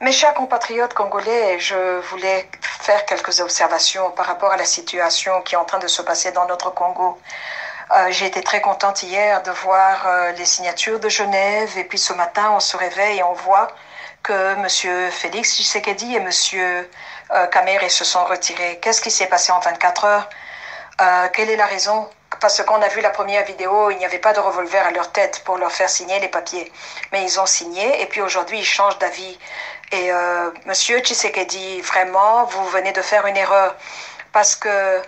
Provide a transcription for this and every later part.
Mes chers compatriotes congolais, je voulais faire quelques observations par rapport à la situation qui est en train de se passer dans notre Congo. J'ai été très contente hier de voir les signatures de Genève et puis ce matin on se réveille et on voit que M. Félix Tshisekedi et M. Kamere se sont retirés. Qu'est-ce qui s'est passé en 24 heures? Quelle est la raison? Parce qu'on a vu la première vidéo, il n'y avait pas de revolver à leur tête pour leur faire signer les papiers. Mais ils ont signé et puis aujourd'hui ils changent d'avis. Et Monsieur Tshisekedi, vraiment, vous venez de faire une erreur. Parce que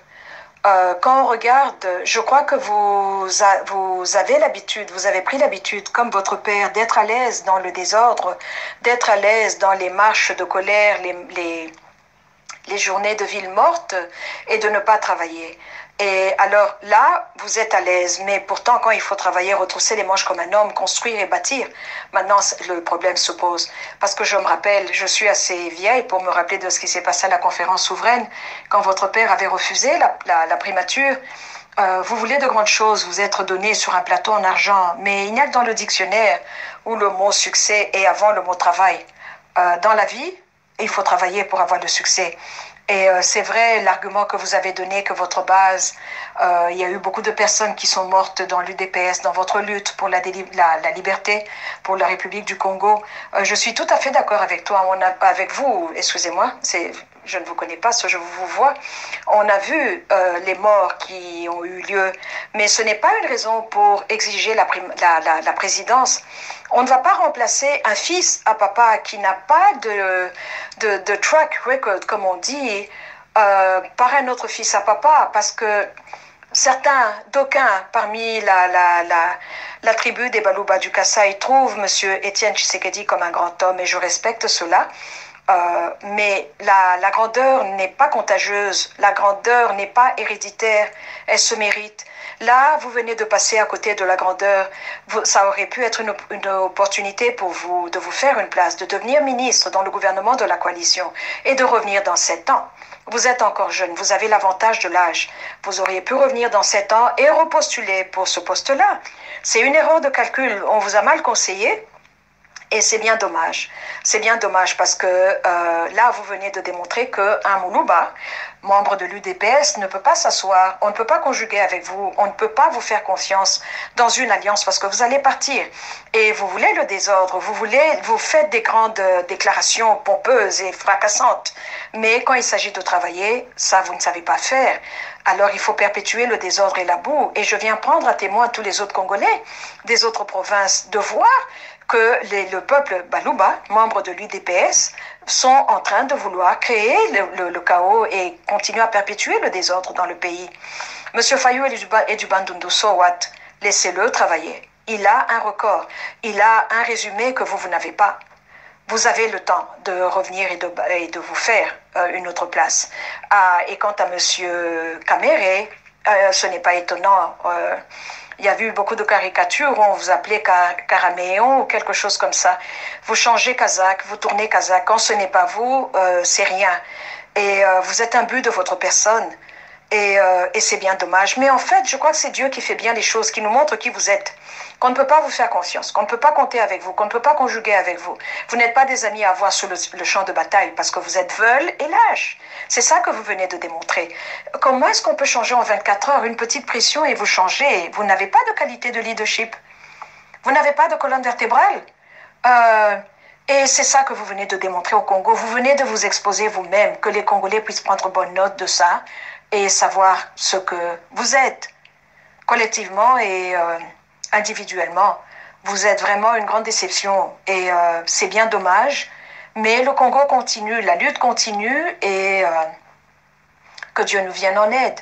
quand on regarde, je crois que vous avez l'habitude, vous avez pris l'habitude, comme votre père, d'être à l'aise dans le désordre, d'être à l'aise dans les marches de colère, les journées de ville morte et de ne pas travailler. Et alors là, vous êtes à l'aise, mais pourtant quand il faut travailler, retrousser les manches comme un homme, construire et bâtir, maintenant le problème se pose. Parce que je me rappelle, je suis assez vieille pour me rappeler de ce qui s'est passé à la conférence souveraine, quand votre père avait refusé la primature. Vous voulez de grandes choses, vous être donné sur un plateau en argent, mais il n'y a que dans le dictionnaire où le mot succès est avant le mot travail. Dans la vie, il faut travailler pour avoir le succès. Et c'est vrai, l'argument que vous avez donné, que votre base, il y a eu beaucoup de personnes qui sont mortes dans l'UDPS, dans votre lutte pour la liberté, pour la République du Congo. Je suis tout à fait d'accord avec toi, avec vous, excusez-moi, je ne vous connais pas, je vous vois. On a vu les morts qui ont eu lieu, mais ce n'est pas une raison pour exiger la présidence. On ne va pas remplacer un fils à papa qui n'a pas de track record, comme on dit, par un autre fils à papa, parce que d'aucuns parmi la tribu des Baluba du Kassai trouvent M. Étienne Tshisekedi comme un grand homme, et je respecte cela. Mais la grandeur n'est pas contagieuse, la grandeur n'est pas héréditaire, elle se mérite. Là, vous venez de passer à côté de la grandeur. Ça aurait pu être une opportunité pour vous de vous faire une place, de devenir ministre dans le gouvernement de la coalition et de revenir dans 7 ans. Vous êtes encore jeune, vous avez l'avantage de l'âge. Vous auriez pu revenir dans 7 ans et repostuler pour ce poste-là. C'est une erreur de calcul, on vous a mal conseillé. Et c'est bien dommage. C'est bien dommage parce que là, vous venez de démontrer qu'un Moulouba, membre de l'UDPS, ne peut pas s'asseoir, on ne peut pas conjuguer avec vous, on ne peut pas vous faire confiance dans une alliance parce que vous allez partir. Et vous voulez le désordre, vous faites des grandes déclarations pompeuses et fracassantes. Mais quand il s'agit de travailler, ça, vous ne savez pas faire. Alors, il faut perpétuer le désordre et la boue. Et je viens prendre à témoin tous les autres Congolais des autres provinces de voir que le peuple Baluba, membre de l'UDPS, sont en train de vouloir créer le chaos et continuer à perpétuer le désordre dans le pays. Monsieur Fayou est du Bandundu, so what? Laissez-le travailler. Il a un record. Il a un résumé que vous n'avez pas. Vous avez le temps de revenir et de vous faire une autre place. Et quant à Monsieur Kamere, ce n'est pas étonnant. Il y a eu beaucoup de caricatures où on vous appelait Caraméon ou quelque chose comme ça. Vous changez kazakh, vous tournez kazakh. Quand ce n'est pas vous, c'est rien. Et vous êtes un but de votre personne. Et c'est bien dommage. Mais en fait, je crois que c'est Dieu qui fait bien les choses, qui nous montre qui vous êtes. Qu'on ne peut pas vous faire confiance, qu'on ne peut pas compter avec vous, qu'on ne peut pas conjuguer avec vous. Vous n'êtes pas des amis à avoir sur le champ de bataille parce que vous êtes veule et lâche. C'est ça que vous venez de démontrer. Comment est-ce qu'on peut changer en 24 heures une petite pression et vous changer? Vous n'avez pas de qualité de leadership. Vous n'avez pas de colonne vertébrale. Et c'est ça que vous venez de démontrer au Congo. Vous venez de vous exposer vous-même, que les Congolais puissent prendre bonne note de ça et savoir ce que vous êtes collectivement et individuellement. Vous êtes vraiment une grande déception et c'est bien dommage, mais le Congo continue, la lutte continue et que Dieu nous vienne en aide.